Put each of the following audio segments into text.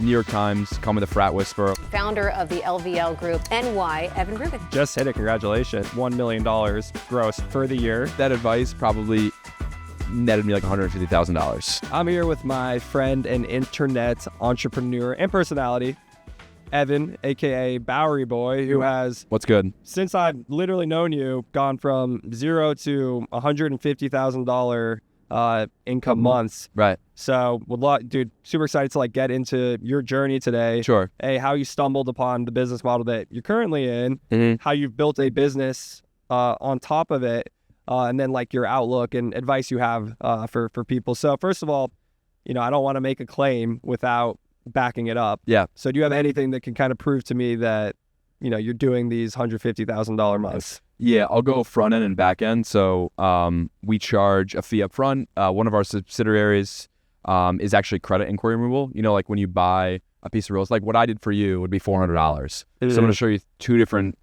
New York Times, call me the frat whisperer. Founder of the LVL Group, NY, Evan Rugen. Just hit it, congratulations. $1 million gross for the year. That advice probably netted me like $150,000. I'm here with my friend and internet entrepreneur and personality, Evan, aka Bowery Boy, who has, What's good? since I've literally known you, gone from zero to $150,000 income months. Right. So, dude, super excited to get into your journey today. Sure. Hey, how you stumbled upon the business model that you're currently in, how you've built a business on top of it, and then your outlook and advice you have for people. So first of all, I don't want to make a claim without backing it up. Yeah. So do you have anything that can kind of prove to me that, you're doing these $150,000 months? Yeah, I'll go front end and back end. So we charge a fee up front. One of our subsidiaries is actually credit inquiry removal. When you buy a piece of real estate, what I did for you would be $400. So I'm going to show you two different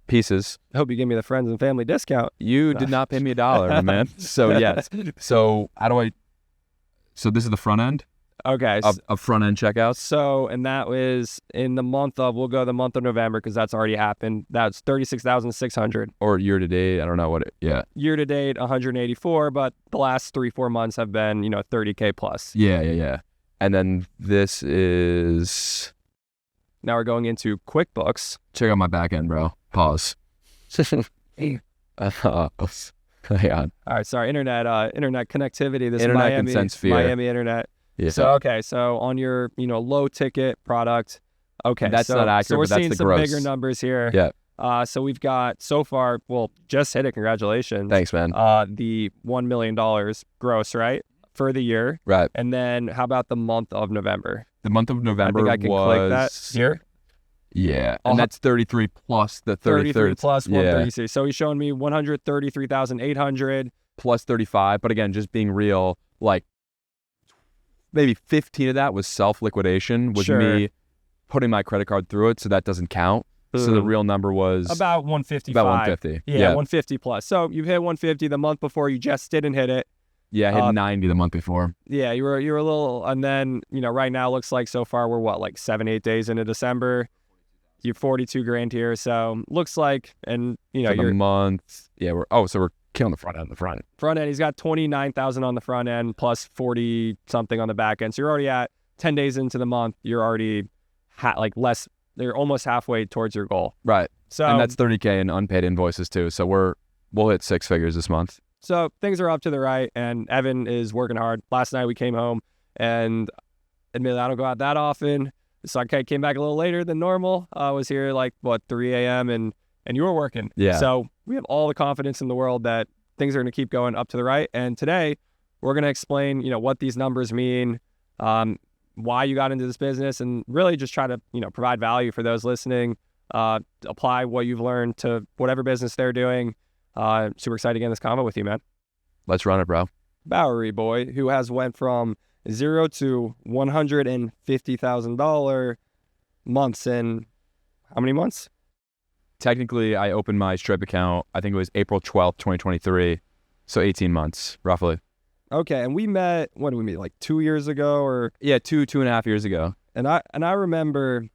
pieces. I hope you give me the friends and family discount. You did not pay me $1, man. So yes. So so this is the front end. Okay. Of front end checkouts. So, and that was in the month of November, because that's already happened. That's 36,600. Or year to date. I don't know yeah. Year to date, 184, but the last 3-4 months have been, 30K plus. Yeah. And then this is... Now we're going into QuickBooks. Check out my back end, bro. Pause. Hang on. All right, sorry. Internet connectivity. This internet Miami, consent sphere. Miami internet. Yeah. So on your, low ticket product. Okay. That's not accurate, So we're but that's seeing the some gross. bigger numbers here. Yeah. So we've got so far, just hit it. Congratulations. Thanks, man. The $1 million gross, right? For the year. Right. And then how about the month of November? The month of November I think I can click that here. Yeah. And that's 33 plus the 33 plus 133. Yeah. So he's showing me 133,800 plus 35. But again, just being real, maybe 15 of that was self-liquidation, was me putting my credit card through it, so that doesn't count. So the real number was about 155. About 150. Yeah, 150 plus. So you've hit 150 the month before, you just didn't hit it. Yeah, I hit 90 the month before. Yeah, you were a little, and then, right now looks like so far we're 7-8 days into December. You're 42 grand here, so looks like, and you're a month. Yeah, we're killing the front end. Front end, he's got 29,000 on the front end plus 40 something on the back end. So you're already at 10 days into the month. You're already they're almost halfway towards your goal. Right. So, and that's 30K in unpaid invoices too. So we'll hit 6 figures this month. So things are up to the right, and Evan is working hard. Last night we came home, and admittedly I don't go out that often, so I came back a little later than normal. I was here 3 a.m. and you were working. Yeah. So we have all the confidence in the world that things are going to keep going up to the right. And today we're going to explain, what these numbers mean, why you got into this business, and really just try to, provide value for those listening, apply what you've learned to whatever business they're doing. Super excited to get in this convo with you, man. Let's run it, bro. Bowery Boy, who has went from zero to $150,000 months in how many months? Technically, I opened my Stripe account, I think it was April 12th, 2023. So 18 months, roughly. Okay, and we met, when did we meet, 2 years ago or? Yeah, 2.5 years ago. And I remember,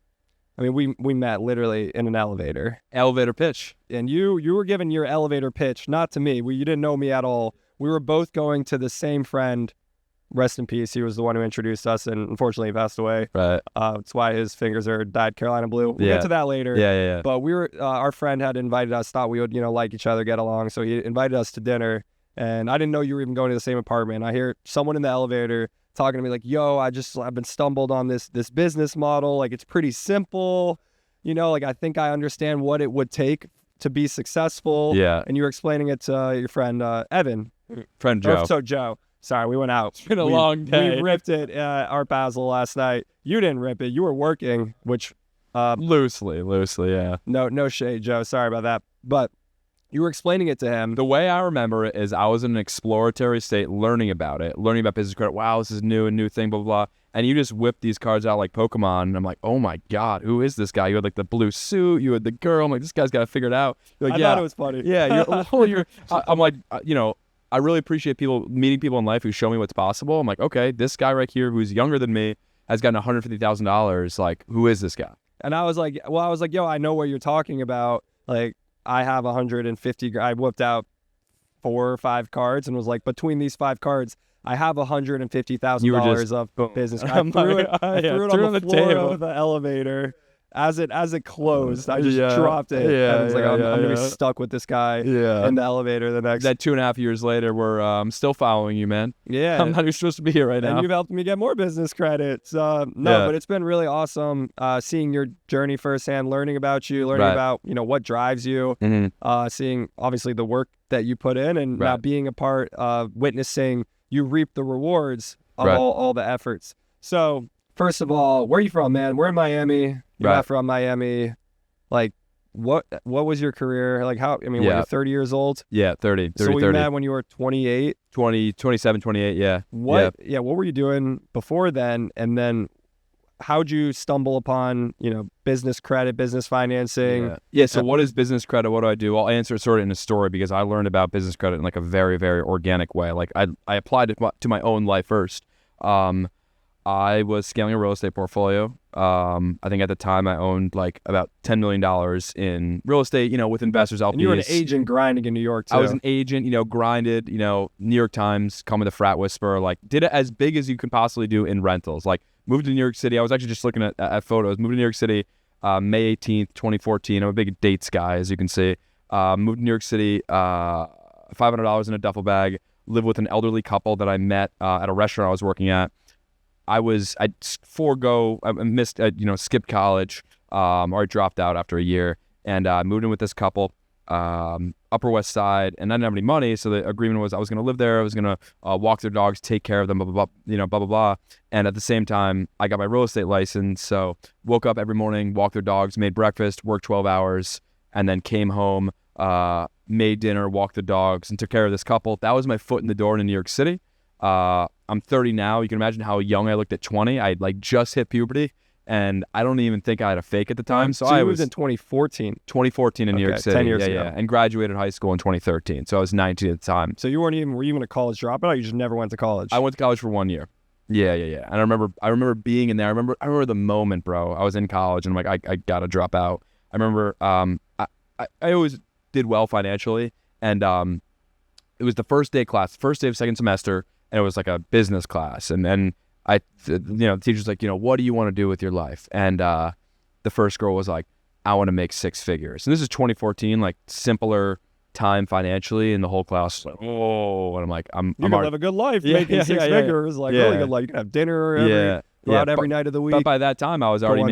we met literally in an elevator. Elevator pitch. And you were giving your elevator pitch, not to me. You didn't know me at all. We were both going to the same friend. Rest in peace. He was the one who introduced us, and unfortunately he passed away. Right. That's why his fingers are dyed Carolina blue. We'll get to that later. Yeah. But we were, our friend had invited us, thought we would, like each other, get along. So he invited us to dinner, and I didn't know you were even going to the same apartment. I hear someone in the elevator talking to me yo, I've been stumbled on this business model. It's pretty simple. I think I understand what it would take to be successful. Yeah. And you were explaining it to your friend, Evan. Friend Joe. So Joe. Sorry, we went out. It's been a long day. We ripped it at Art Basel last night. You didn't rip it. You were working, which... loosely, yeah. No shade, Joe. Sorry about that. But you were explaining it to him. The way I remember it is I was in an exploratory state learning about business credit. Wow, this is a new thing, blah, blah, blah. And you just whip these cards out like Pokemon. And I'm like, oh my God, who is this guy? You had the blue suit. You had the girl. I'm like, this guy's got to figure it out. You're like, I thought it was funny. Yeah. I'm like, I really appreciate meeting people in life who show me what's possible. I'm like, okay, this guy right here who's younger than me has gotten $150,000. Like, who is this guy? And I was like, yo, I know what you're talking about. Like, I have 150. I whipped out 4 or 5 cards and was like, between these 5 cards, I have $150,000 of business. I threw it on the floor of the elevator. As it closed, I just dropped it. And I was like, I'm gonna be stuck with this guy in the elevator the next. That 2.5 years later, we're still following you, man. Yeah, I'm not even supposed to be here right now. And you've helped me get more business credits. But it's been really awesome seeing your journey firsthand, learning about you, learning about what drives you, seeing obviously the work that you put in, and now being a part of witnessing you reap the rewards of all the efforts. So first of all, where are you from, man? We're in Miami. You're not from Miami. Like, what was your career? Like, how, you're 30 years old? Yeah, 30. So we met when you were 28? 27, 28, yeah. What were you doing before then? And then how'd you stumble upon, business credit, business financing? Yeah, so what is business credit? What do I do? I'll answer it sort of in a story because I learned about business credit in like a very, very organic way. Like, I applied it to my own life first. I was scaling a real estate portfolio. I think at the time I owned like about $10 million in real estate, with investors, LPs. And you were an agent grinding in New York too. I was an agent, grinded, New York Times, Come with a Frat Whisperer, like did it as big as you can possibly do in rentals. Like moved to New York City. I was actually just looking at photos. Moved to New York City May 18th, 2014. I'm a big dates guy, as you can see. Moved to New York City, $500 in a duffel bag, lived with an elderly couple that I met at a restaurant I was working at. I missed, skipped college, or I dropped out after a year, and moved in with this couple, Upper West Side, and I didn't have any money, so the agreement was I was going to live there, I was going to walk their dogs, take care of them, blah, blah, blah, blah, blah, blah, and at the same time, I got my real estate license, so woke up every morning, walked their dogs, made breakfast, worked 12 hours, and then came home, made dinner, walked the dogs, and took care of this couple. That was my foot in the door in New York City. I'm 30 now. You can imagine how young I looked at 20. I like just hit puberty, and I don't even think I had a fake at the time. So I was in 2014. 2014 in New York City. 10 years ago. And graduated high school in 2013. So I was 19 at the time. So were you even a college dropout, or you just never went to college? I went to college for 1 year. Yeah. And I remember being in there. I remember the moment, bro. I was in college, and I'm like, I gotta drop out. I remember, I always did well financially, and it was the first day of second semester. And it was like a business class. And then the teacher's like, what do you want to do with your life? And the first girl was like, I want to make 6 figures. And this is 2014, like simpler time financially. And the whole class was like, oh, and I'm like, you can live a good life making 6 figures. Like really good life. You can have dinner go out every night of the week. But by that time I was already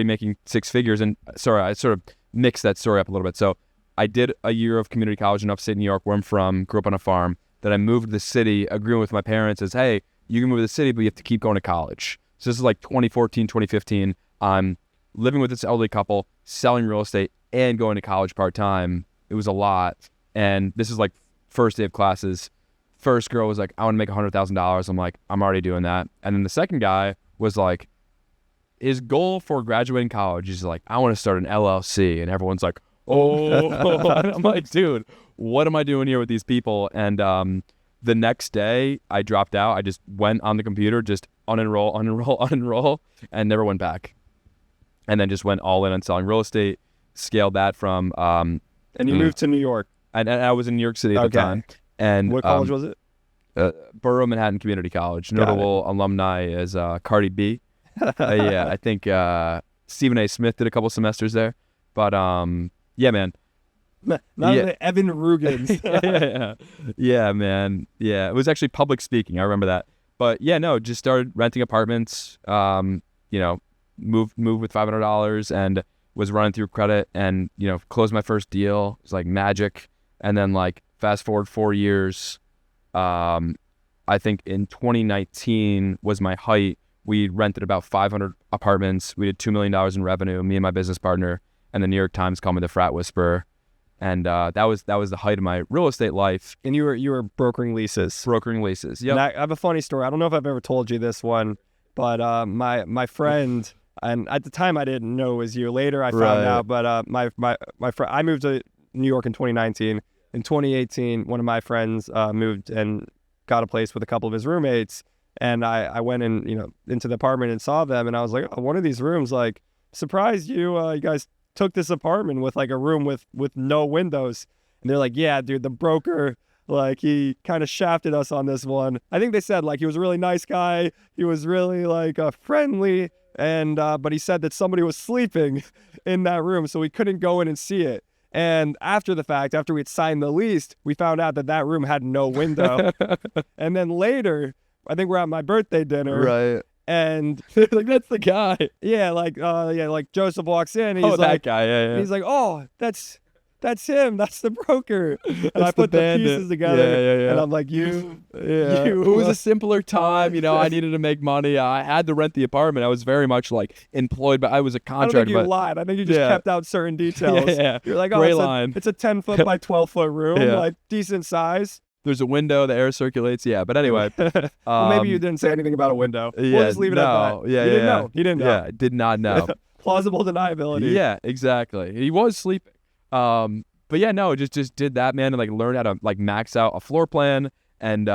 making 6 figures. And sorry, I sort of mixed that story up a little bit. So I did a year of community college in upstate New York, where I'm from, grew up on a farm. That I moved to the city, agreeing with my parents as, hey, you can move to the city, but you have to keep going to college. So this is like 2014, 2015. I'm living with this elderly couple, selling real estate, and going to college part-time. It was a lot. And this is like first day of classes. First girl was like, I want to make $100,000. I'm like, I'm already doing that. And then the second guy was like, his goal for graduating college is like, I want to start an LLC. And everyone's like, oh. And I'm like, dude, what am I doing here with these people? And the next day I dropped out. I just went on the computer, just unenroll, and never went back. And then just went all in on selling real estate, scaled that from... and you moved to New York. And I was in New York City at the time. And what college was it? Borough Manhattan Community College. Notable alumni is Cardi B. I think Stephen A. Smith did a couple semesters there. But yeah, man. Evan Rugen. Yeah, man. Yeah, it was actually public speaking. I remember that. But yeah, no, just started renting apartments. Moved with $500 and was running through credit, and closed my first deal. It was like magic. And then like fast forward 4 years, I think in 2019 was my height. We rented about 500 apartments. We did $2 million in revenue, me and my business partner, and the New York Times called me the Frat Whisperer. And that was the height of my real estate life. And you were brokering leases. Yep. And I have a funny story. I don't know if I've ever told you this one, but my friend, and at the time I didn't know it was you. Later I found out. But my friend, I moved to New York in 2019. In 2018, one of my friends moved and got a place with a couple of his roommates. And I went in, into the apartment and saw them, and I was like, oh, one of these rooms, like, surprised you guys took this apartment with like a room with no windows. And they're like, yeah, dude, the broker, like, he kind of shafted us on this one. I think they said like he was a really nice guy. He was really like friendly, and but he said that somebody was sleeping in that room, so we couldn't go in and see it. And after the fact, after we had signed the lease, we found out that that room had no window. And then later, I think we're at my birthday dinner. Right. And like, that's the guy. yeah, like Joseph walks in. And he's Oh, like, that guy. Yeah, and he's like, oh, that's him. That's the broker. And I put the pieces together. Yeah. And I'm like, it was a simpler time. I needed to make money. I had to rent the apartment. I was very much like employed, but I was a I don't contractor. think you lied. I think you just kept out certain details. Yeah. You're like, Gray oh, line. it's a 10-foot by 12-foot room, Yeah. like decent size. There's a window, the air circulates. Yeah, but anyway. Well, maybe you didn't say anything about a window. Yeah, We'll just leave it at that. Yeah, you didn't know. You didn't know. Yeah, I did not know. Plausible deniability. Yeah, exactly. He was sleeping. But yeah, no, just did that, man, and like learned how to like max out a floor plan. And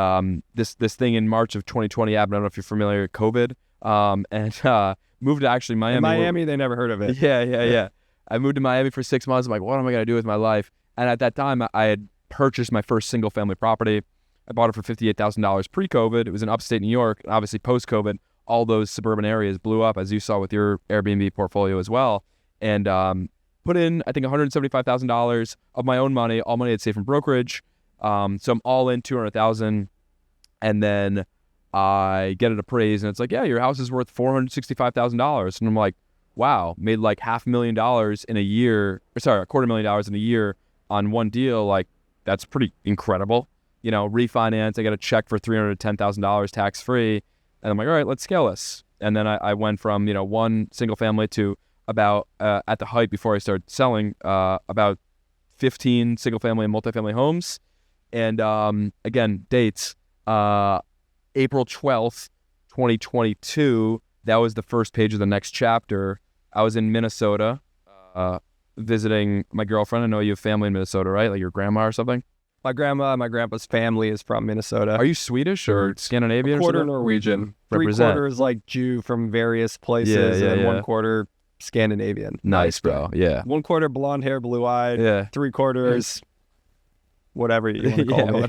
this thing in March of 2020 happened. I don't know if you're familiar with COVID. And moved to actually Miami. In Miami, they never heard of it. Yeah. I moved to Miami for 6 months. I'm like, what am I gonna do with my life? And at that time, I had purchased my first single family property. I bought it for $58,000 pre-COVID. It was in upstate New York. And obviously, post-COVID, all those suburban areas blew up, as you saw with your Airbnb portfolio as well. And put in, I think, $175,000 of my own money, all money I'd saved from brokerage. So I'm all in $200,000, and then I get it appraised, and it's like, yeah, your house is worth $465,000, and I'm like, wow, made like $500,000 in a year, or sorry, $250,000 in a year on one deal. Like, that's pretty incredible. Refinance, I got a check for $310,000 tax free, and I'm like, all right, let's scale this. And then I went from one single family to about at the height before I started selling about 15 single family and multifamily homes. And again, dates, April 12th, 2022, that was the first page of the next chapter. I was in Minnesota visiting my girlfriend. I know you have family in Minnesota, right? Like your grandma or something? My grandma and my grandpa's family is from Minnesota. Are you Swedish or Scandinavian? A quarter or Norwegian. Represent. 3/4 like Jew from various places, and 1/4 Scandinavian. Nice, bro. Yeah. 1/4 blonde hair, blue eyed. Yeah. 3/4 whatever you want to call me.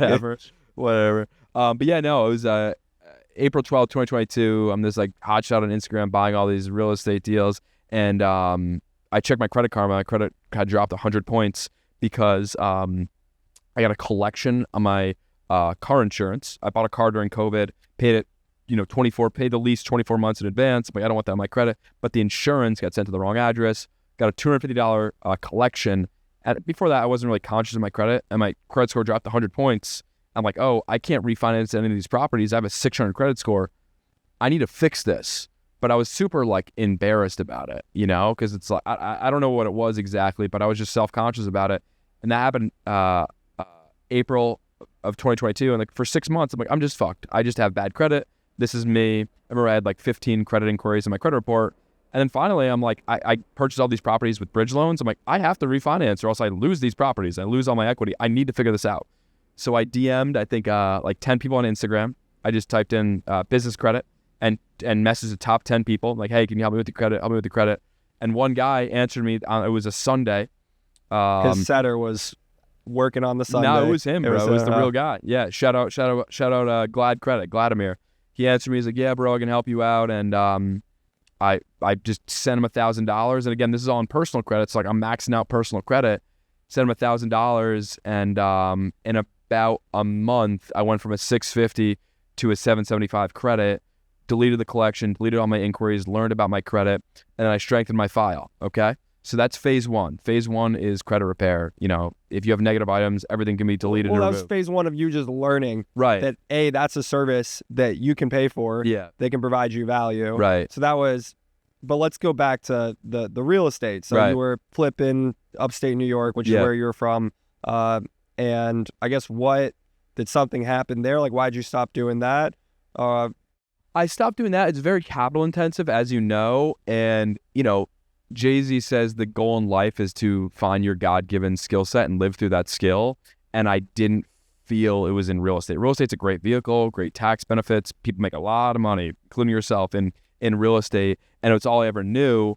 Whatever. But yeah, no, it was April 12th, 2022. I'm this like hotshot on Instagram buying all these real estate deals. And I checked my credit card. My credit had dropped 100 points because I got a collection on my car insurance. I bought a car during COVID, paid it, paid the lease 24 months in advance. I'm like, I don't want that on my credit. But the insurance got sent to the wrong address. Got a $250 collection. Before that, I wasn't really conscious of my credit, and my credit score dropped 100 points. I'm like, oh, I can't refinance any of these properties. I have a 600 credit score. I need to fix this. But I was super like embarrassed about it, because it's like, I don't know what it was exactly, but I was just self-conscious about it. And that happened April of 2022. And like for 6 months, I'm like, I'm just fucked. I just have bad credit. This is me. I remember I had like 15 credit inquiries in my credit report. And then finally, I'm like, I purchased all these properties with bridge loans. I'm like, I have to refinance or else I lose these properties. I lose all my equity. I need to figure this out. So I DM'd, I think, like 10 people on Instagram. I just typed in business credit and messaged the top 10 people. Like, hey, can you help me with the credit? Help me with the credit. And one guy answered me. It was a Sunday. His setter was working on the Sunday. No, it was him, bro. It was the real guy. Yeah, shout out Glad Credit, Vladimir. He answered me. He's like, yeah, bro, I can help you out. And I just sent him $1,000. And again, this is all on personal credit. So like I'm maxing out personal credit. Sent him $1,000. And in about a month, I went from a 650 to a 775 credit, deleted the collection, deleted all my inquiries, learned about my credit, and then I strengthened my file. Okay. So that's phase one. Phase one is credit repair. If you have negative items, everything can be deleted. Well, and that was phase one of you just learning that that's a service that you can pay for. Yeah. They can provide you value. Right. So that was, but let's go back to the real estate. So you were flipping upstate New York, which is where you're from. And I guess did something happen there? Like, why'd you stop doing that? I stopped doing that. It's very capital intensive, as you know. And, Jay-Z says the goal in life is to find your God-given skill set and live through that skill. And I didn't feel it was in real estate. Real estate's a great vehicle, great tax benefits. People make a lot of money, including yourself, in real estate, and it's all I ever knew.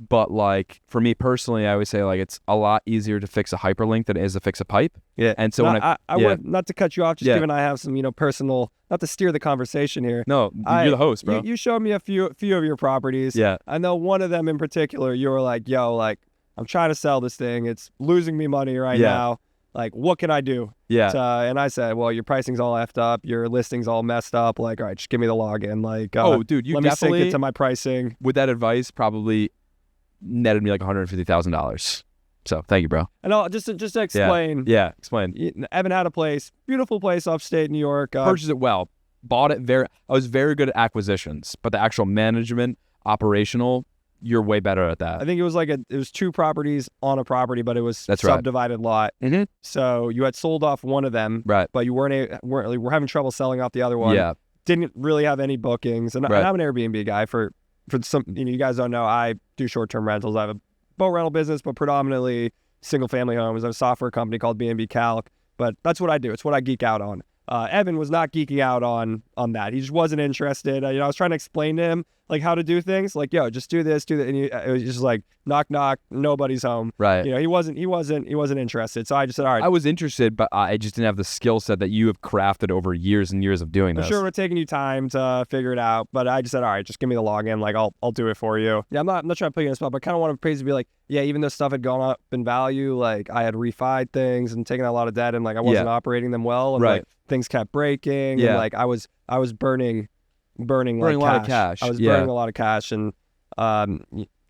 But like for me personally, I always say like it's a lot easier to fix a hyperlink than it is to fix a pipe. Yeah. And so I would, not to cut you off, just Yeah. given I have some, personal, not to steer the conversation here. No, you're the host, bro. You showed me a few of your properties. Yeah. I know one of them in particular, you were like, yo, like, I'm trying to sell this thing. It's losing me money right Yeah. now. Like, what can I do? Yeah. And I said, well, your pricing's all effed up. Your listing's all messed up. Like, all right, just give me the login. Like, Oh, dude, you let me definitely, sync it to my pricing. with that advice, probably netted me like $150,000. So thank you, bro. And just to explain, Yeah, explain. Evan had a place, beautiful place upstate New York. Purchased it well, bought it I was very good at acquisitions, but the actual management, operational, you're way better at that. I think it was it was 2 properties on a property, but it was That's right. subdivided lot. Mm-hmm. So you had sold off one of them, Right. but you we're having trouble selling off the other one. Yeah. Didn't really have any bookings, and Right. I'm an Airbnb guy. For some, you guys don't know, I do short-term rentals. I have a boat rental business, but predominantly single-family homes. I have a software company called BNBCalc, but that's what I do. It's what I geek out on. Evan was not geeking out on that. He just wasn't interested. I was trying to explain to him like how to do things. Like, yo, just do this, do that. And it was just like knock, knock, nobody's home. Right. He wasn't interested. So I just said, all right. I was interested, but I just didn't have the skill set that you have crafted over years and years of doing I'm this. sure it would have taken you time to figure it out, but I just said, all right, just give me the login. Like, I'll do it for you. Yeah, I'm not trying to put you in a spot, but I kind of want to praise to be like, yeah, even though stuff had gone up in value, like I had refied things and taken a lot of debt, and like I wasn't operating them well, and Right. like things kept breaking, Yeah. and like I was burning like a lot of cash. I was Yeah. burning a lot of cash, and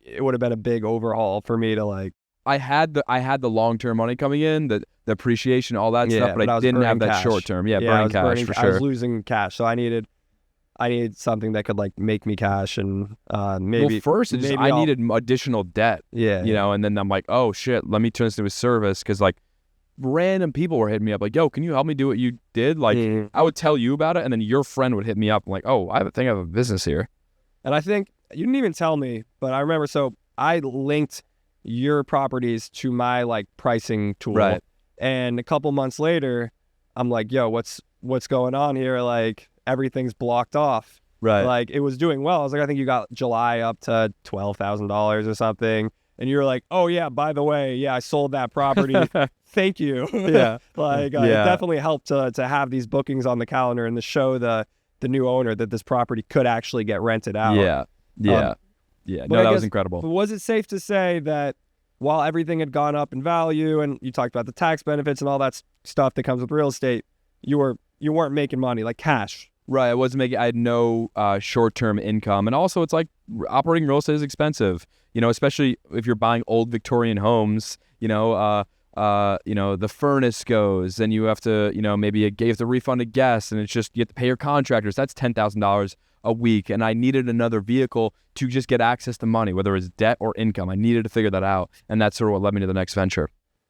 it would have been a big overhaul for me to like. I had the long-term money coming in, the appreciation, all that Yeah, stuff, but I was didn't have burning that cash. short-term. Yeah, I burning was cash for I was sure. losing cash, so I needed something that could like make me cash, and maybe Well, first, it's just, maybe I I'll- needed additional debt. Yeah, And then I'm like, oh shit, let me turn this into a service, because like random people were hitting me up like, yo, can you help me do what you did? Like I would tell you about it, and then your friend would hit me up like, oh, I have a business here. And I think you didn't even tell me, but I remember. So I linked your properties to my like pricing tool, Right. And a couple months later, I'm like, yo, what's going on here? Like everything's blocked off. Right. Like it was doing well. I was like, I think you got July up to $12,000 or something. And you were like, oh yeah, by the way, yeah, I sold that property. Thank you. Yeah. It definitely helped to have these bookings on the calendar and to show the new owner that this property could actually get rented out. Yeah. Yeah. but No, I that was guess- incredible. But was it safe to say that while everything had gone up in value, and you talked about the tax benefits and all that stuff that comes with real estate, you weren't making money, like cash? Right. I had no short-term income. And also it's like operating real estate is expensive, especially if you're buying old Victorian homes, the furnace goes, and you have to, maybe you have to refund a guest, and it's just, you have to pay your contractors. That's $10,000 a week. And I needed another vehicle to just get access to money, whether it's debt or income. I needed to figure that out. And that's sort of what led me to the next venture.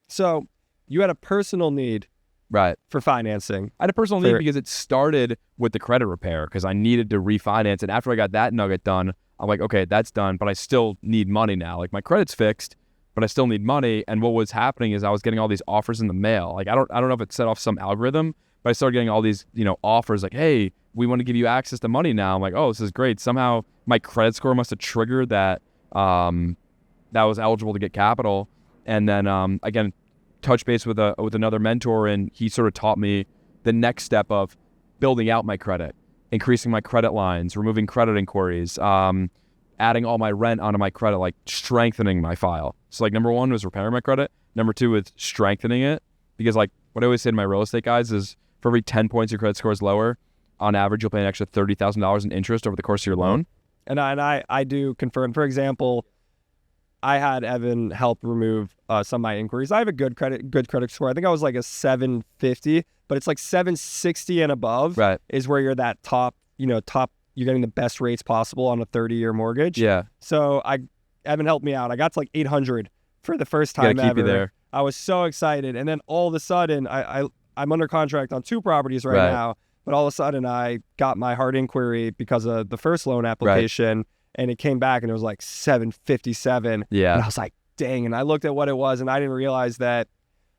So you had a personal need Right. for financing. I had a personal need because it started with the credit repair, because I needed to refinance. And after I got that nugget done, I'm like, okay, that's done, but I still need money now. Like my credit's fixed, but I still need money. And what was happening is I was getting all these offers in the mail. Like I don't know if it set off some algorithm, but I started getting all these, offers like, hey, we want to give you access to money now. I'm like, oh, this is great. Somehow my credit score must have triggered that that was eligible to get capital. And then again, touch base with another mentor, and he sort of taught me the next step of building out my credit, increasing my credit lines, removing credit inquiries, adding all my rent onto my credit, like strengthening my file. So like number one was repairing my credit. Number two was strengthening it, because like what I always say to my real estate guys is for every 10 points your credit score is lower, on average you'll pay an extra $30,000 in interest over the course of your loan. And I do confirm. For example, I had Evan help remove some of my inquiries. I have a good credit score. I think I was like a 750, but it's like 760 and above is where you're that top, you're getting the best rates possible on a 30-year mortgage. Yeah. So Evan helped me out. I got to like 800 for the first time Gotta keep ever. you there. I was so excited. And then all of a sudden, I'm under contract on 2 properties right now, but all of a sudden I got my hard inquiry because of the first loan application. And it came back and it was like 757. Yeah. And I was like, dang. And I looked at what it was, and I didn't realize that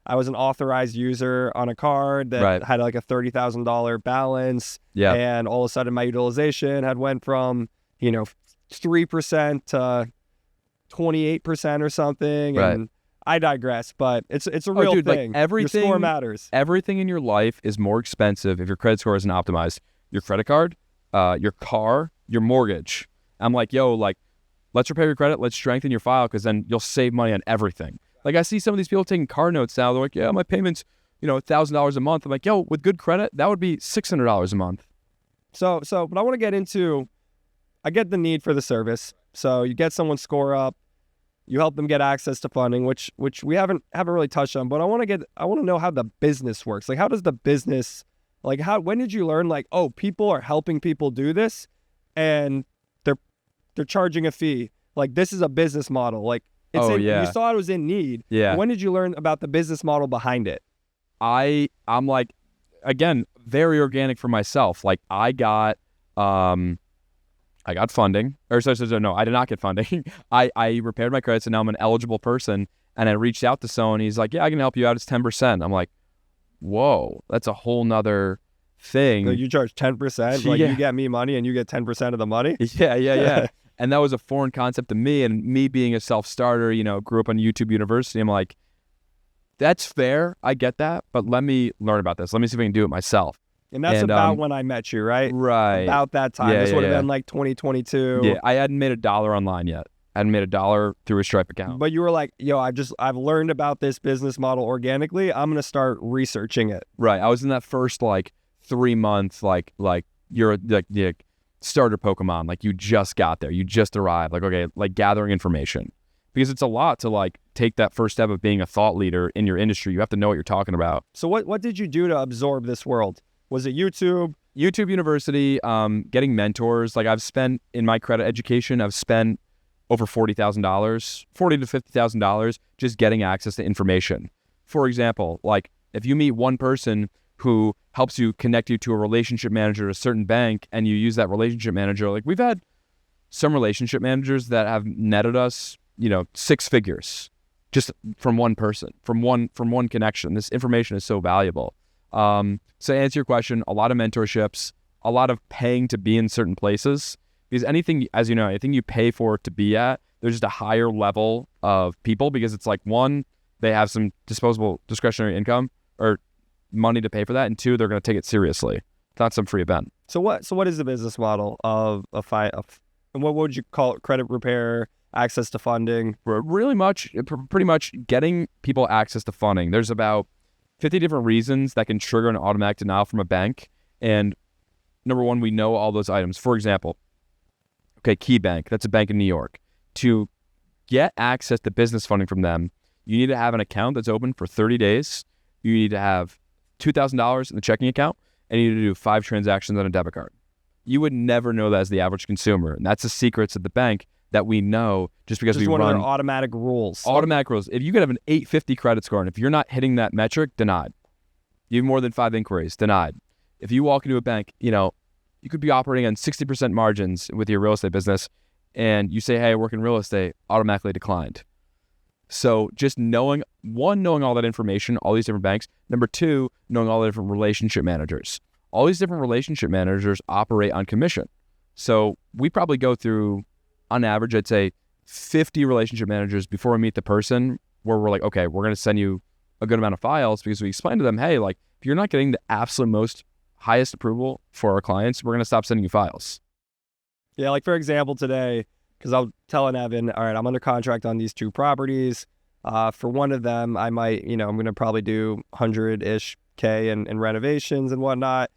I was an authorized user on a card that had like a $30,000 balance. Yeah. And all of a sudden my utilization had went from, 3% to 28% or something. Right. And I digress, but it's a real dude, thing. Like everything, your score matters. Everything in your life is more expensive if your credit score isn't optimized. Your credit card, your car, your mortgage. I'm like, yo, like, let's repair your credit. Let's strengthen your file because then you'll save money on everything. Like I see some of these people taking car notes now. They're like, yeah, my payment's, $1,000 a month. I'm like, yo, with good credit, that would be $600 a month. So, but I want to get into, I get the need for the service. So you get someone's score up, you help them get access to funding, which we haven't really touched on. But I want to know how the business works. Like, how does the business, like, when did you learn, like, oh, people are helping people do this, and they're charging a fee. Like, this is a business model. Like, you saw it was in need. Yeah. When did you learn about the business model behind it? I'm like, again, very organic for myself. Like I got funding, or no, I did not get funding. I repaired my credits and now I'm an eligible person. And I reached out to someone. He's like, yeah, I can help you out. It's 10%. I'm like, whoa, that's a whole nother thing. So you charge 10%? Like you get me money and you get 10% of the money? Yeah. And that was a foreign concept to me. And me being a self-starter, grew up on YouTube University. I'm like, that's fair. I get that. But let me learn about this. Let me see if I can do it myself. And that's about when I met you, right? Right. About that time. This would have been like 2022. Yeah, I hadn't made $1 online yet. I hadn't made $1 through a Stripe account. But you were like, yo, I've learned about this business model organically. I'm going to start researching it. Right. I was in that first 3 months, like you're like the starter Pokemon. Like you just got there. You just arrived. Like, okay, like gathering information. Because it's a lot to take that first step of being a thought leader in your industry. You have to know what you're talking about. So what did you do to absorb this world? Was it YouTube? YouTube University, getting mentors. Like I've spent in my credit education, I've spent over $40,000, $40,000 to $50,000 just getting access to information. For example, like if you meet one person who helps you connect you to a relationship manager at a certain bank and you use that relationship manager, like we've had some relationship managers that have netted us, 6 figures just from one person, from one connection. This information is so valuable. So to answer your question, a lot of mentorships, a lot of paying to be in certain places, because anything, as you know, anything you pay for to be at, there's just a higher level of people because it's like, one, they have some disposable discretionary income or money to pay for that, and two, they're going to take it seriously. It's not some free event. So what is the business model of and what would you call it? Credit repair, access to funding? Pretty much getting people access to funding. There's about 50 different reasons that can trigger an automatic denial from a bank. And number one, we know all those items. For example, Key Bank, that's a bank in New York. To get access to business funding from them, you need to have an account that's open for 30 days. You need to have $2,000 in the checking account, and you need to do 5 transactions on a debit card. You would never know that as the average consumer. And that's the secrets of the bank that we know just because we run one of their automatic rules. Automatic rules. If you could have an 850 credit score, and if you're not hitting that metric, denied. You have more than 5 inquiries, denied. If you walk into a bank, you could be operating on 60% margins with your real estate business, and you say, hey, I work in real estate, automatically declined. So just knowing all that information, all these different banks. Number 2, knowing all the different relationship managers. All these different relationship managers operate on commission. So we probably go through, on average, I'd say 50 relationship managers before we meet the person where we're like, okay, we're going to send you a good amount of files because we explain to them, hey, like if you're not getting the absolute highest approval for our clients, we're going to stop sending you files. Yeah, like for example, today, because I was telling Evan, all right, I'm under contract on these 2 properties. For one of them, I might, I'm going to probably do 100-ish K in renovations and whatnot.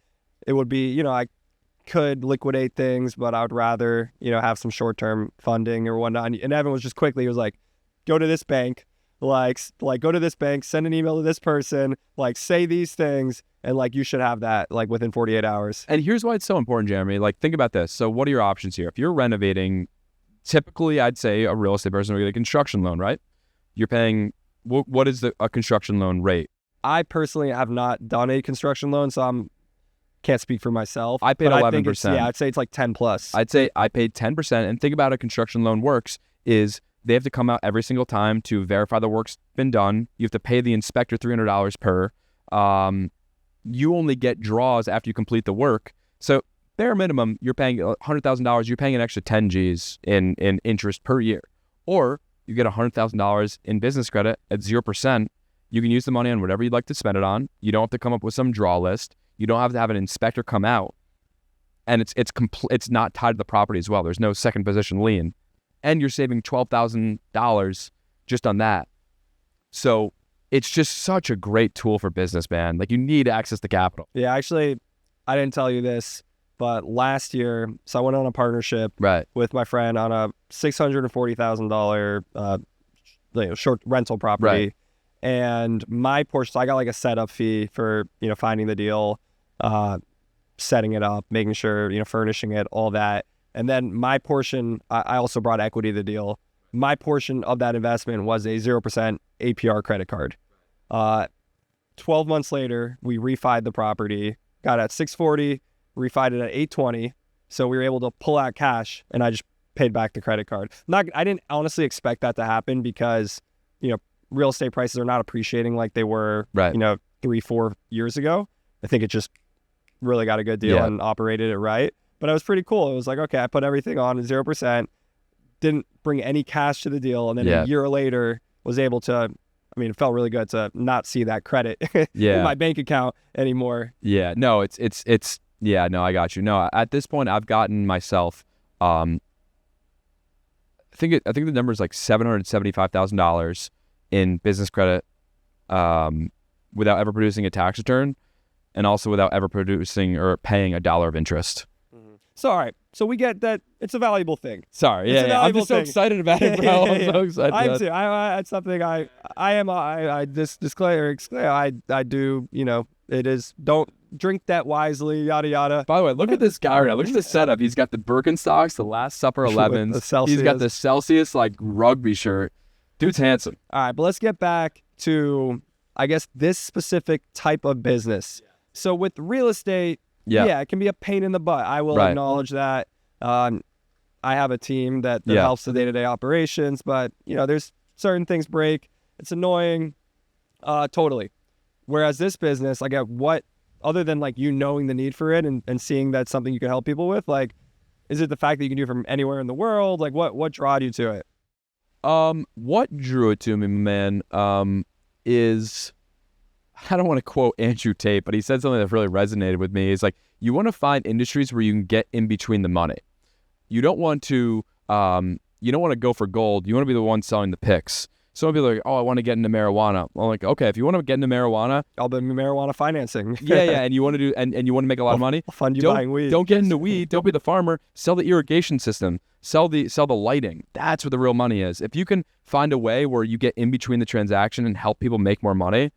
It would be, I could liquidate things, but I would rather, have some short-term funding or whatnot. And Evan was just quickly, he was like, go to this bank, like go to this bank, send an email to this person, like say these things, and like you should have that like within 48 hours. And here's why it's so important, Jeremy. Like think about this. So what are your options here? If you're renovating, typically I'd say a real estate person would get a construction loan, right? You're paying, what is a construction loan rate? I personally have not done a construction loan, so can't speak for myself. I paid 11%. I'd say it's like 10 plus. I'd say I paid 10%. And think about how a construction loan works is They have to come out every single time to verify the work's been done. You have to pay the inspector $300 per. You only get draws after you complete the work. So bare minimum, you're paying $100,000. You're paying an extra 10 G's in interest per year. Or you get $100,000 in business credit at 0%. You can use the money on whatever you'd like to spend it on. You don't have to come up with some draw list. You don't have to have an inspector come out. And it's not tied to the property as well. There's no second position lien. And you're saving $12,000 just on that. So it's just such a great tool for business, man. Like, you need access to capital. Yeah, actually, I didn't tell you this, but last year, so I went on a partnership with my friend on a $640,000 short rental property. Right. And my portion, so I got like a setup fee for, finding the deal, setting it up, making sure, furnishing it, all that. And then my portion, I also brought equity to the deal. My portion of that investment was a 0% APR credit card. 12 months later, we refied the property, got at 640, refied it at 820. So we were able to pull out cash, and I just paid back the credit card. I didn't honestly expect that to happen because, real estate prices are not appreciating like they were, 3-4 years ago. I think it just really got a good deal and operated it right. But it was pretty cool. It was like, okay, I put everything on at 0%, didn't bring any cash to the deal. And then a year later was able to, it felt really good to not see that credit in my bank account anymore. Yeah, no, I got you. No, at this point I've gotten myself, I think the number is like $775,000 in business credit, without ever producing a tax return, and also without ever producing or paying $1 of interest. So, all right. So we get that it's a valuable thing. Sorry. I'm just so excited about it, bro. I'm so excited. I'm too. It's something I do, it is, don't drink that wisely, yada, yada. By the way, look at this guy right now. Look at the setup. He's got the Birkenstocks, the Last Supper 11s. He's got the Celsius, rugby shirt. Dude's handsome. All right. But let's get back to, I guess, this specific type of business. So with real estate, it can be a pain in the butt. I will acknowledge that. I have a team that helps the day-to-day operations, but there's certain things break. It's annoying. Totally. Whereas this business, other than knowing the need for it and seeing that's something you can help people with, is it the fact that you can do it from anywhere in the world? What drawed you to it? What drew it to me, man, is, I don't want to quote Andrew Tate, but he said something that really resonated with me. Is you want to find industries where you can get in between the money. You don't want to go for gold. You want to be the one selling the picks. Some people are like, oh, I want to get into marijuana. I'm like, okay, if you want to get into marijuana, I'll do marijuana financing. and you want to do, and you want to make a lot of money. I'll fund you buying weed. Don't get into weed. Don't be the farmer. Sell the irrigation system. Sell the lighting. That's where the real money is. If you can find a way where you get in between the transaction and help people make more money,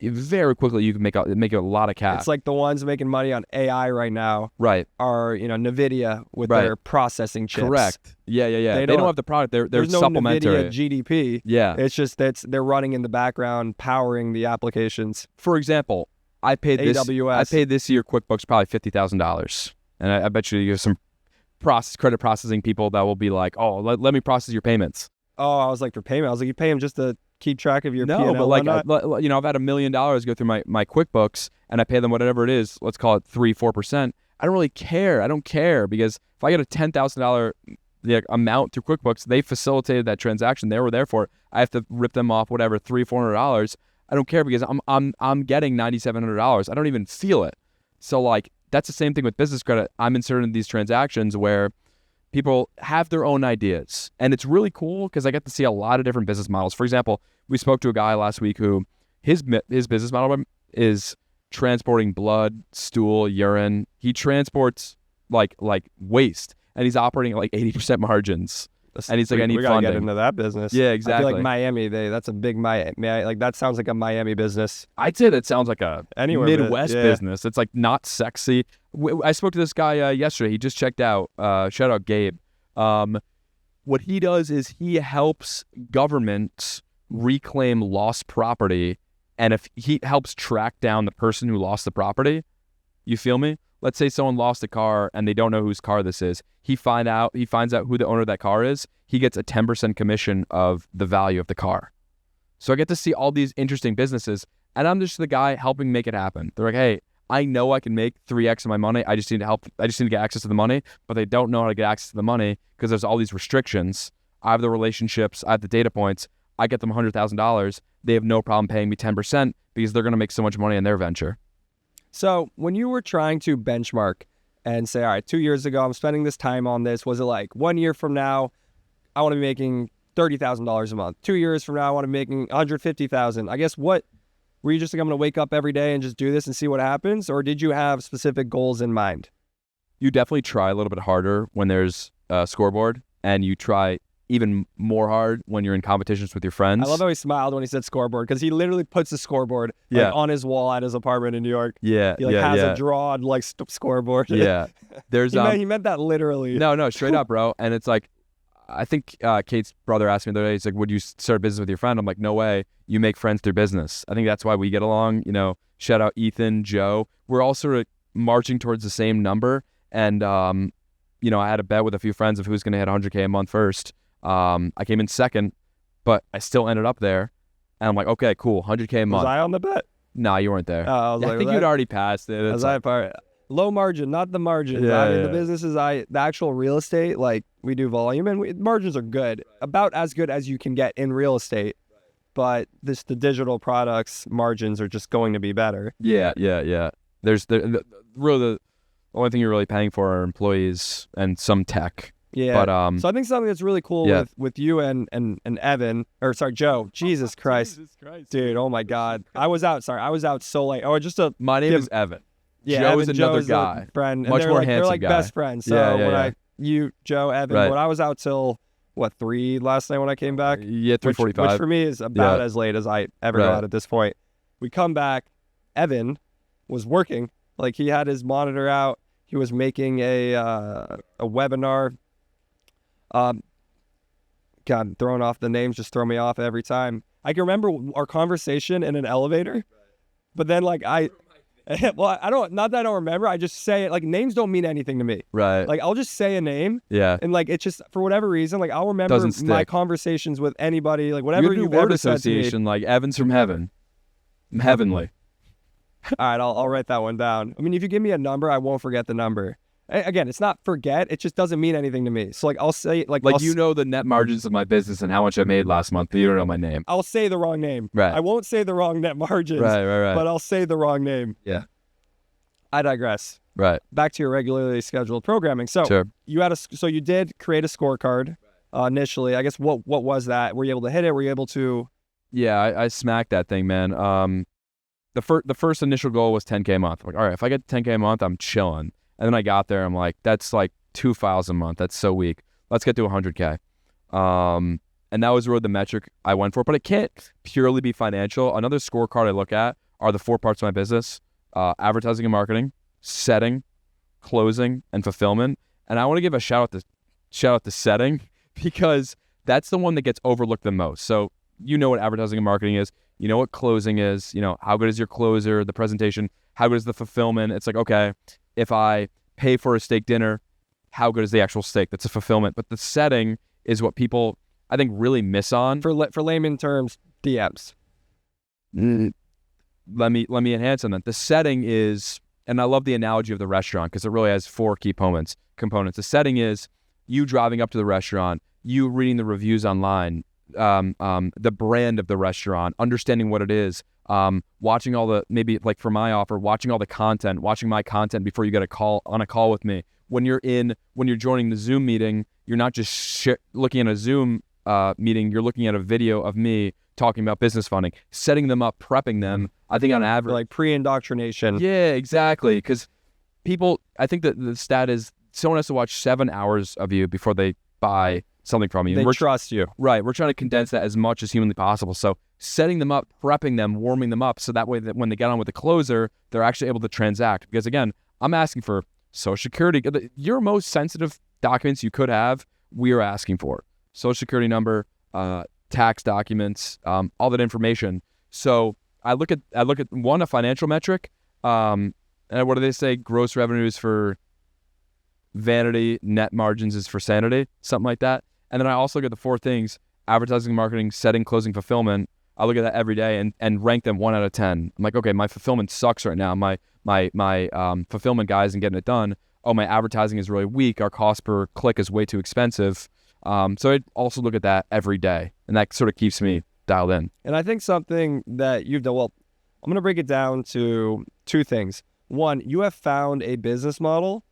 very quickly you can make a lot of cash. It's like the ones making money on AI right now. Right. Are NVIDIA with their processing chips. Correct. Yeah. They don't have the product. They're supplementary. There's no NVIDIA GDP. Yeah. It's just they're running in the background, powering the applications. For example, I paid AWS. This year QuickBooks probably $50,000, and I bet you have some credit processing people that will be like, oh, let me process your payments. Oh, I was like, for payment. I was like, you pay them just to keep track of your P&L. No, but I've had $1 million go through my QuickBooks, and I pay them whatever it is. Let's call it 3-4%. I don't really care. I don't care, because if I get a $10,000 amount through QuickBooks, they facilitated that transaction. They were there for it. I have to rip them off whatever $300-$400. I don't care, because I'm getting $9,700. I don't even feel it. So that's the same thing with business credit. I'm inserted in these transactions where people have their own ideas, and it's really cool because I get to see a lot of different business models. For example, we spoke to a guy last week who his business model is transporting blood, stool, urine. He transports like waste, and he's operating at 80% margins. And he's like, I need funding. We gotta get into that business. Yeah, exactly. I feel like Miami, that's a big that sounds like a Miami business. I'd say that sounds like a Midwest business. It's not sexy. I spoke to this guy yesterday. He just checked out. Shout out Gabe. What he does is he helps governments reclaim lost property, and if he helps track down the person who lost the property, you feel me? let's say someone lost a car and they don't know whose car this is. He finds out who the owner of that car is. He gets a 10% commission of the value of the car. So I get to see all these interesting businesses, and I'm just the guy helping make it happen. They're like, hey, I know I can make 3x of my money. I just need to help. I just need to get access to the money, but they don't know how to get access to the money because there's all these restrictions. I have the relationships. I have the data points. I get them $100,000. They have no problem paying me 10% because they're going to make so much money in their venture. So when you were trying to benchmark and say, all right, 2 years ago, I'm spending this time on this. Was it like 1 year from now, I want to be making $30,000 a month. 2 years from now, I want to be making $150,000. I guess were you just like, I'm going to wake up every day and just do this and see what happens? Or did you have specific goals in mind? You definitely try a little bit harder when there's a scoreboard, and you try even more hard when you're in competitions with your friends. I love how he smiled when he said scoreboard, because he literally puts a scoreboard like, on his wall at his apartment in New York. Yeah, he has a drawn like scoreboard. Yeah, there's he meant that literally. No, straight up, bro. And it's like, I think Kate's brother asked me the other day, he's like, would you start a business with your friend? I'm like, no way. You make friends through business. I think that's why we get along. You know, shout out Ethan, Joe. We're all sort of marching towards the same number. And, you know, I had a bet with a few friends of who's going to hit 100K a month first. I came in second, but I still ended up there. And I'm like, okay, cool, 100K a month. Was I on the bet? Nah, you weren't there. I think you'd already passed it. Was I part? Low margin, not the margins. Yeah, I mean, the businesses, the actual real estate, like we do volume, and margins are good, about as good as you can get in real estate. But the digital products margins are just going to be better. Yeah. There's the only thing you're really paying for are employees and some tech. Yeah. But so I think something that's really cool with you and Evan, or sorry, Joe. Jesus Christ, dude. Oh my God. I was out so late. My name is Evan. Yeah, Joe Evan, is another guy. Friend. And Much more handsome. They're like guy. best friends. So Joe, Evan, right. when I was out till 3 last night when I came back. Yeah, 3:45. Which for me is about as late as I ever go out at this point. We come back. Evan was working. Like he had his monitor out. He was making a webinar. God, throwing off the names just throw me off every time. I can remember our conversation in an elevator, but then like well, not that I don't remember. I just say it. Like names don't mean anything to me. Right. Like I'll just say a name. Yeah. And like it's just for whatever reason, like I'll remember my conversations with anybody, like whatever you've word ever said to me. association, like Evans from heaven, heavenly. All right, I'll write that one down. I mean, if you give me a number, I won't forget the number. Again, it's not forget. It just doesn't mean anything to me. So like I'll say you know the net margins of my business and how much I made last month, but you don't know my name. I'll say the wrong name. Right. I won't say the wrong net margins. Right. But I'll say the wrong name. Yeah. I digress. Right. Back to your regularly scheduled programming. So sure. you did create a scorecard initially. I guess what was that? Were you able to hit it? Were you able to? Yeah, I smacked that thing, man. The first initial goal was 10K a month. Like, all right, if I get 10K a month, I'm chilling. And then I got there, I'm like, that's like 2 files a month. That's so weak. Let's get to 100K. And that was really the metric I went for. But it can't purely be financial. Another scorecard I look at are the 4 parts of my business: advertising and marketing, setting, closing, and fulfillment. And I want to give a shout out to setting, because that's the one that gets overlooked the most. So you know what advertising and marketing is. You know what closing is. You know, how good is your closer, the presentation, how good is the fulfillment. It's like, okay, if I pay for a steak dinner, how good is the actual steak? That's a fulfillment. But the setting is what people, I think, really miss on. For layman terms, DMs. Let me enhance on that. The setting is, and I love the analogy of the restaurant because it really has 4 key components. The setting is you driving up to the restaurant, you reading the reviews online, the brand of the restaurant, understanding what it is, watching all the, maybe like for my offer, watching all the content, watching my content before you get a call with me. When you're joining the Zoom meeting, you're not just looking at a Zoom meeting, you're looking at a video of me talking about business funding, setting them up, prepping them. I think on average, like pre-indoctrination. Yeah, exactly. Because people, I think that the stat is someone has to watch 7 hours of you before they buy something from you. They trust you. Right. We're trying to condense that as much as humanly possible. So setting them up, prepping them, warming them up, so that way that when they get on with the closer, they're actually able to transact. Because again, I'm asking for Social Security. Your most sensitive documents you could have, we are asking for. Social Security number, tax documents, all that information. So I look at one, a financial metric, And what do they say? Gross revenues for vanity, net margins is for sanity, something like that. And then I also get the 4 things: advertising, marketing, setting, closing, fulfillment. I look at that every day and rank them 1 out of 10. I'm like, okay, my fulfillment sucks right now. My fulfillment guy isn't getting it done. Oh, my advertising is really weak. Our cost per click is way too expensive. So I also look at that every day, and that sort of keeps me dialed in. And I think something that you've done, well, I'm going to break it down to 2 things. One, you have found a business model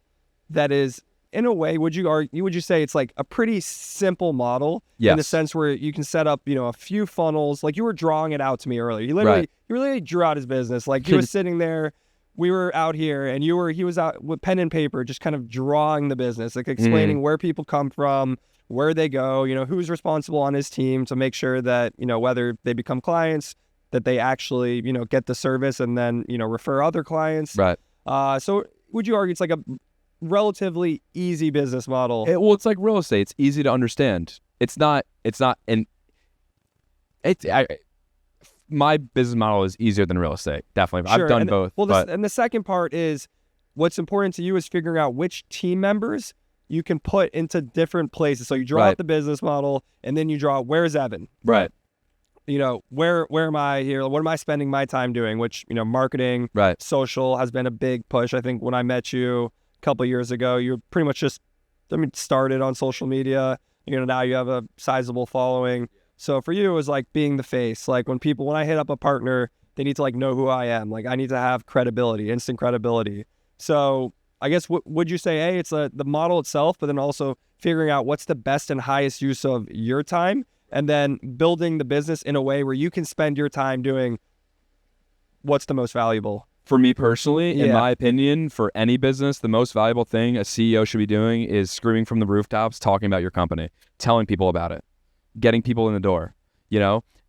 that is, in a way, would you say it's like a pretty simple model? Yes. In the sense where you can set up, a few funnels. Like you were drawing it out to me earlier. You really drew out his business. Like he was sitting there, we were out here, and he was out with pen and paper, just kind of drawing the business, like explaining where people come from, where they go, who's responsible on his team to make sure that, whether they become clients, that they actually, get the service and then, refer other clients. Right. So would you argue it's like a relatively easy business model? It's like real estate. It's easy to understand. My business model is easier than real estate. Definitely. Sure. I've done both. And the second part is what's important to you is figuring out which team members you can put into different places. So you draw out the business model, and then you draw, where's Evan? Right. Where am I here? What am I spending my time doing? Which, marketing, social has been a big push. I think when I met you a couple of years ago, you pretty much just, started on social media. Now you have a sizable following. So for you, it was like being the face. Like when I hit up a partner, they need to know who I am. Like I need to have credibility, instant credibility. So I guess would you say, hey, it's the model itself, but then also figuring out what's the best and highest use of your time, and then building the business in a way where you can spend your time doing what's the most valuable? For me personally, in my opinion, for any business, the most valuable thing a CEO should be doing is screaming from the rooftops, talking about your company, telling people about it, getting people in the door,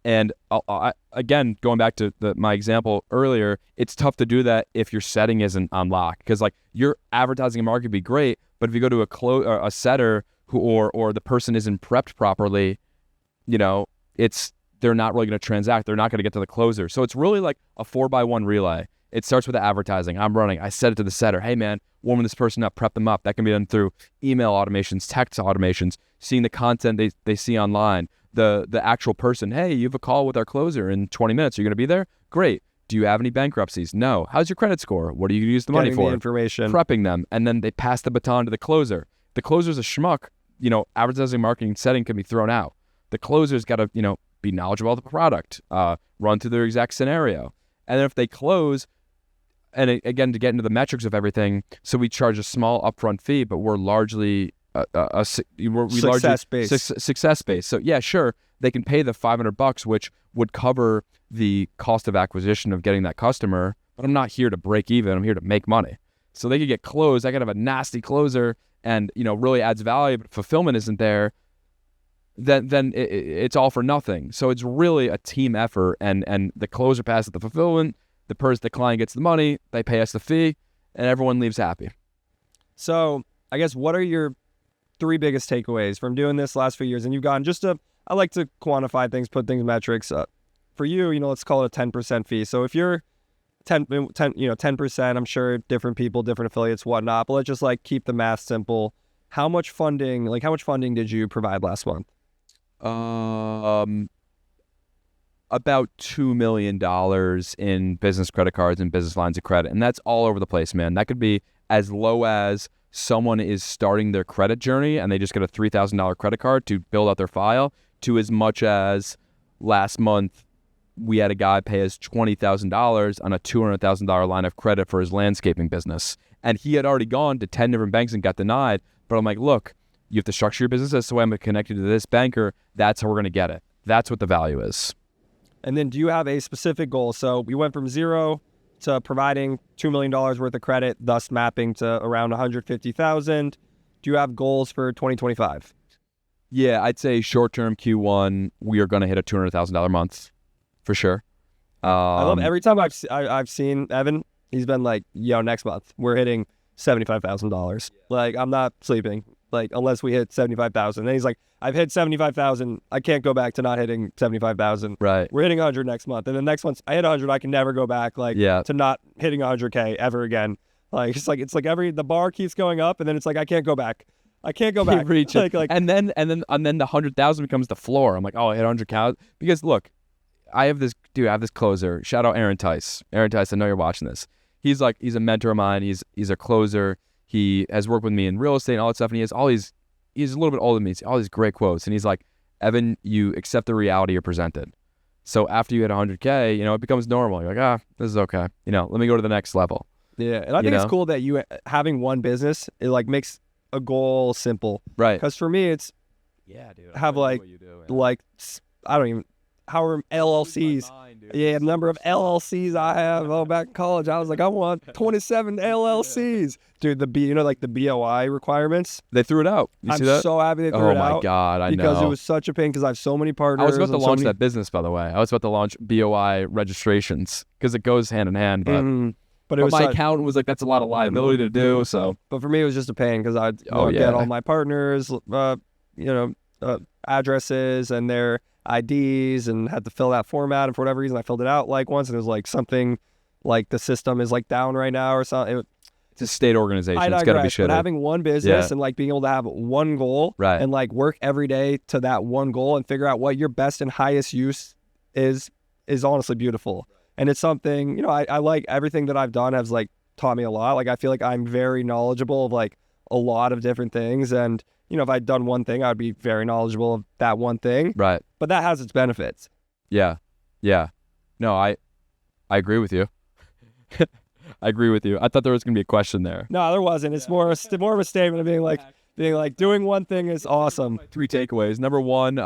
And again, going back to my example earlier, it's tough to do that if your setting isn't on lock, because your advertising and marketing would be great, but if you go to a setter or the person isn't prepped properly, they're not really going to transact. They're not going to get to the closer. So it's really like a 4x1 relay. It starts with the advertising. I'm running. I said it to the setter. Hey man, warm this person up, prep them up. That can be done through email automations, text automations, seeing the content they see online. The actual person, hey, you have a call with our closer in 20 minutes. You're going to be there? Great. Do you have any bankruptcies? No. How's your credit score? What do you use the money for? The information. Prepping them. And then they pass the baton to the closer. The closer's a schmuck. Advertising, marketing, setting can be thrown out. The closer's got to, be knowledgeable of the product, run through their exact scenario. And then if they close, and again, to get into the metrics of everything, so we charge a small upfront fee, but we're largely success-based. So yeah, sure, they can pay the $500, which would cover the cost of acquisition of getting that customer, but I'm not here to break even. I'm here to make money. So they could get closed. I could have a nasty closer and, really adds value, but fulfillment isn't there. Then it's all for nothing. So it's really a team effort, and the closer passes the fulfillment, the client gets the money, they pay us the fee, and everyone leaves happy. So I guess what are your 3 biggest takeaways from doing this last few years? And you've gotten I like to quantify things, put things, metrics. For you, let's call it a 10% fee. So if you're 10%, I'm sure different people, different affiliates, whatnot, but let's just keep the math simple. How much funding did you provide last month? About $2 million in business credit cards and business lines of credit. And that's all over the place, man. That could be as low as someone is starting their credit journey and they just get a $3,000 credit card to build out their file, to as much as last month we had a guy pay us $20,000 on a $200,000 line of credit for his landscaping business. And he had already gone to 10 different banks and got denied. But I'm like, look, you have to structure your business this way. I'm connected to this banker. That's how we're going to get it. That's what the value is. And then do you have a specific goal? So we went from 0 to providing $2 million worth of credit, thus mapping to around $150,000. Do you have goals for 2025? Yeah, I'd say short-term Q1, we are going to hit a $200,000 month for sure. I love every time I've seen Evan, he's been like, next month we're hitting $75,000. I'm not sleeping. like unless we hit 75,000. Then he's like, I've hit 75,000. I can't go back to not hitting 75,000. Right. We're hitting 100 next month. And then next month I hit 100. I can never go back to not hitting 100K ever again. Like, it's like the bar keeps going up and then it's like, I can't go back. I can't go back. Reach it. And then the 100,000 becomes the floor. I'm like, oh, I hit 100K. Because look, I have this closer. Shout out Aaron Tice. Aaron Tice, I know you're watching this. He's a mentor of mine. He's a closer. He has worked with me in real estate and all that stuff. And he's a little bit older than me. He's all these great quotes. And he's like, Evan, you accept the reality you're presented. So after you hit 100K, it becomes normal. You're like, this is okay. Let me go to the next level. Yeah. And I think it's cool that you having one business, it like makes a goal simple. Right. Because for me, it's dude. Have like, I don't even, however LLCs. The number of LLCs I have. Oh, back in college, I was like, I want 27 LLCs. Dude, the BOI requirements. They threw it out. You see that? I'm so happy they threw it out. Oh my God, I know. Because it was such a pain because I have so many partners. I was about to launch that business, by the way. I was about to launch BOI registrations because it goes hand in hand. But my accountant was like, that's a lot of liability to do. So, but for me, it was just a pain because I'd get all my partners, addresses and their IDs and had to fill that format, and for whatever reason I filled it out once and it was like something like the system is like down right now or something. It's a state organization. It's gotta be shitty. But having one business and being able to have one goal and work every day to that one goal and figure out what your best and highest use is honestly beautiful. And it's something, I like everything that I've done has taught me a lot. I feel like I'm very knowledgeable of a lot of different things, and if I'd done one thing, I'd be very knowledgeable of that one thing. Right. But that has its benefits. Yeah. No, I agree with you. I agree with you. I thought there was going to be a question there. No, there wasn't. It's more of a statement of being like doing one thing is awesome. 3 takeaways. Number one,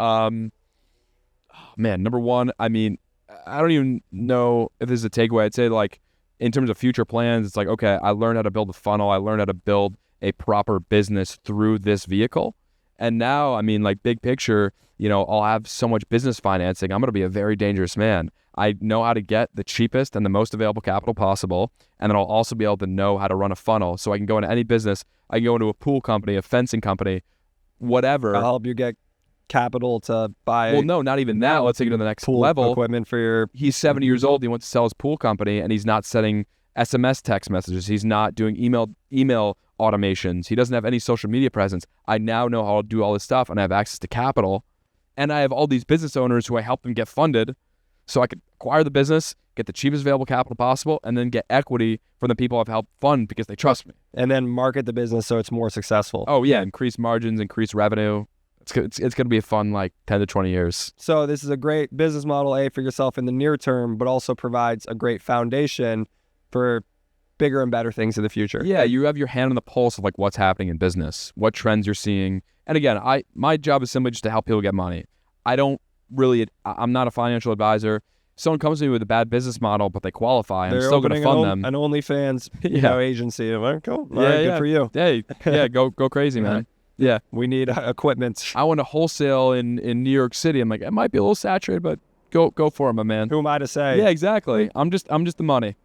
I mean, I don't even know if this is a takeaway. I'd say in terms of future plans, it's okay, I learned how to build a funnel. I learned how to build a proper business through this vehicle. And now, I mean, big picture, I'll have so much business financing. I'm going to be a very dangerous man. I know how to get the cheapest and the most available capital possible. And then I'll also be able to know how to run a funnel. So I can go into any business. I can go into a pool company, a fencing company, whatever. I'll help you get capital to buy. Well, no, not even that. Let's take it to the next pool level. Equipment for your. He's 70 years old. He wants to sell his pool company and he's not sending SMS text messages. He's not doing email automations. He doesn't have any social media presence. I now know how to do all this stuff and I have access to capital. And I have all these business owners who I help them get funded so I could acquire the business, get the cheapest available capital possible, and then get equity from the people I've helped fund because they trust me. And then market the business so it's more successful. Oh, yeah. Increase margins, increase revenue. It's going to be a fun 10 to 20 years. So this is a great business model, for yourself in the near term, but also provides a great foundation for bigger and better things in the future. Yeah, you have your hand on the pulse of what's happening in business, what trends you're seeing. And again, my job is simply just to help people get money. I'm not a financial advisor. Someone comes to me with a bad business model, but they qualify, I'm still going to fund them. An OnlyFans agency. Cool. Good for you. Yeah, go crazy, man. Yeah. We need equipment. I want to wholesale in New York City. I'm like, it might be a little saturated, but go for it, my man. Who am I to say? Yeah, exactly. I'm just the money.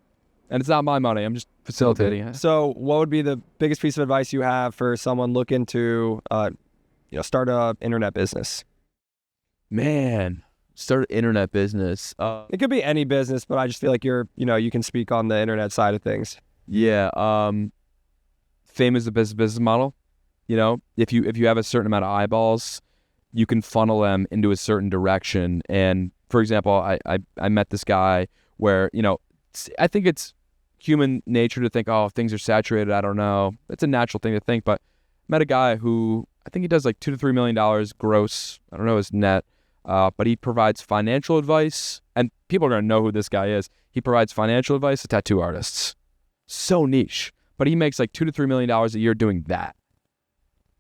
And it's not my money. I'm just facilitating it. So what would be the biggest piece of advice you have for someone looking to start an internet business? Man, start an internet business. It could be any business, but I just feel like you can speak on the internet side of things. Yeah. Fame is the business model. If you have a certain amount of eyeballs, you can funnel them into a certain direction. And for example, I met this guy where, I think it's human nature to think, oh, things are saturated. I don't know. It's a natural thing to think, but I met a guy who I think he does $2 to $3 million gross. I don't know his net, but he provides financial advice, and people are going to know who this guy is. He provides financial advice to tattoo artists. So niche, but he makes $2 to $3 million a year doing that.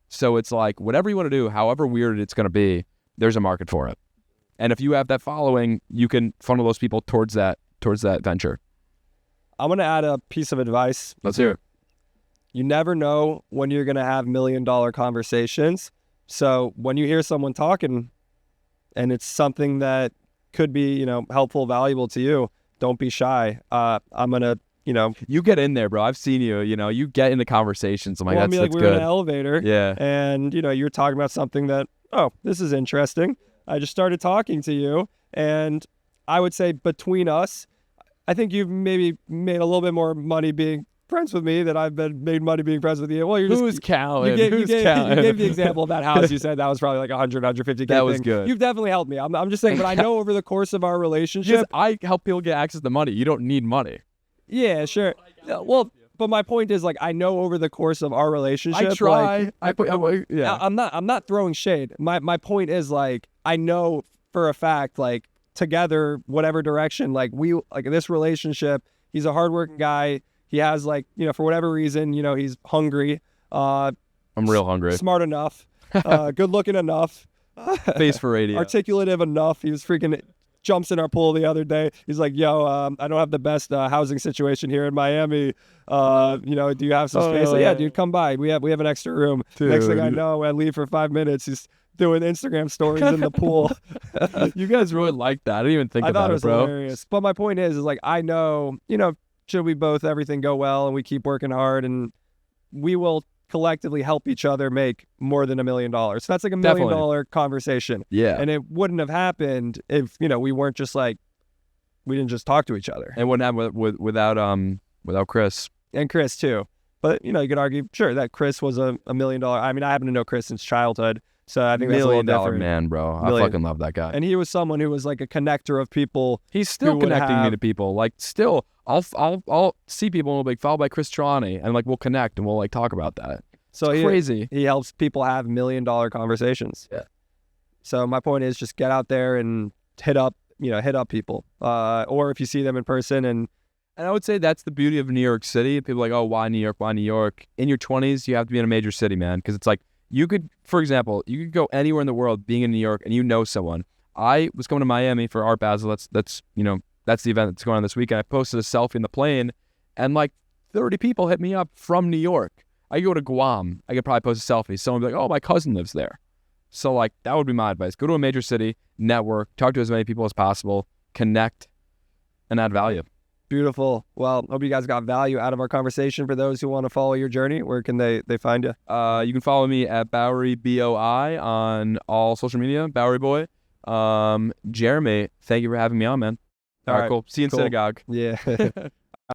So it's whatever you want to do, however weird it's going to be, there's a market for it. And if you have that following, you can funnel those people towards that venture. I'm going to add a piece of advice. Let's hear it. You never know when you're going to have $1 million conversations. So when you hear someone talking and it's something that could be, helpful, valuable to you, don't be shy. I'm going to You get in there, bro. I've seen you. You get into conversations. I'm like, well, that's we were in good. an elevator. Yeah. And, you were talking about something that, oh, this is interesting. I just started talking to you. And I would say between us, I think you've maybe made a little bit more money being friends with me than I've made money being friends with you. Well, Who's counting? You gave the example of that house. You said that was probably like 100, 150K. That was thing. good. You've definitely helped me. I'm just saying, but I know over the course of our relationship. Just, I help people get access to money. You don't need money. Yeah, sure. Well, but my point is, like, I know over the course of our relationship. I try. Like, yeah. I'm not throwing shade. My point is, like, I know for a fact, like, together, whatever direction, like this relationship, he's a hardworking guy. He has, like, for whatever reason, he's hungry. I'm real hungry. Smart enough. Good looking enough. Face for radio. Articulative enough. He was freaking jumps in our pool the other day. He's like, yo, I don't have the best housing situation here in Miami. Do you have some space? Yeah, dude, come by. We have an extra room. Dude. Next thing I know, I leave for 5 minutes. He's doing Instagram stories in the pool. You guys really like that. I didn't even think about it, bro. Hilarious. But my point is like, I know, should we both, everything go well and we keep working hard and we will collectively help each other make more than $1 million. So that's like $1 million conversation. Yeah. And it wouldn't have happened if, we weren't just like, we didn't just talk to each other. And wouldn't happen without Chris. And Chris too. But, you could argue, sure, that Chris was a $1 million. I mean, I happen to know Chris since childhood. So I think that's a little $1 million different. man, bro. I fucking love that guy. And he was someone who was like a connector of people. He's still connecting me to people. Like, still, I'll see people and we'll be like, followed by Chris Trani, and like we'll connect and we'll like talk about that. So it's crazy. He helps people have $1 million conversations. Yeah. So my point is just get out there and hit up people. Or if you see them in person and I would say that's the beauty of New York City. People are like, oh, why New York? Why New York? In your 20s, you have to be in a major city, man, because it's like you could, for example, you could go anywhere in the world being in New York and someone. I was coming to Miami for Art Basel. That's the event that's going on this weekend. I posted a selfie in the plane and like 30 people hit me up from New York. I could go to Guam. I could probably post a selfie. Someone would be like, oh, my cousin lives there. So like that would be my advice. Go to a major city, network, talk to as many people as possible, connect, and add value. Beautiful. Well, hope you guys got value out of our conversation. For those who want to follow your journey, where can they find you? You can follow me at Bowery BOI on all social media, Bowery Boy. Jeremy, thank you for having me on, man. All right, cool. See you in synagogue. Yeah.